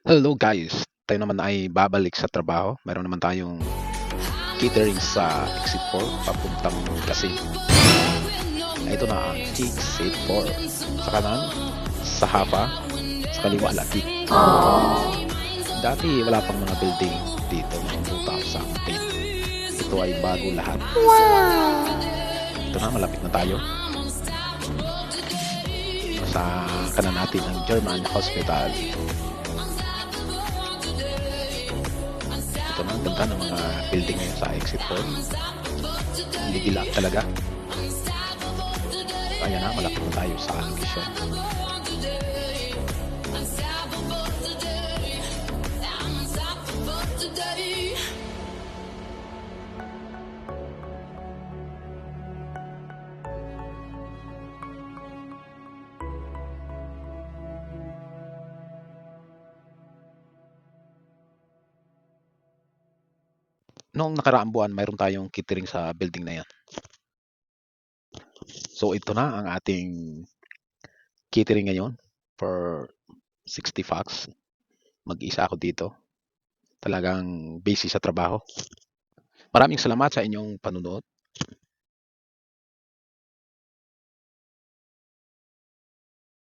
Hello guys, tayo naman ay babalik sa trabaho. Meron naman tayong catering sa Exit 4 papuntang Kasim. Ito na ang Exit 4. Sa kanan, sa hapa, sa kaliwa Lati. Dati wala pang mga building dito noong 2010. Ito ay bago lahat. Ito na, malapit na tayo. Sa kanan natin ang German Hospital. Ito na, ang ganda ng mga building ngayon sa Exit 4. Ligilap talaga. Ayan na, malapit na tayo sa location. Noong nakaraang buwan, mayroon tayong catering sa building na yan. So ito na ang ating catering ngayon for 60 facts. Mag-isa ako dito. Talagang busy sa trabaho. Maraming salamat sa inyong panunod.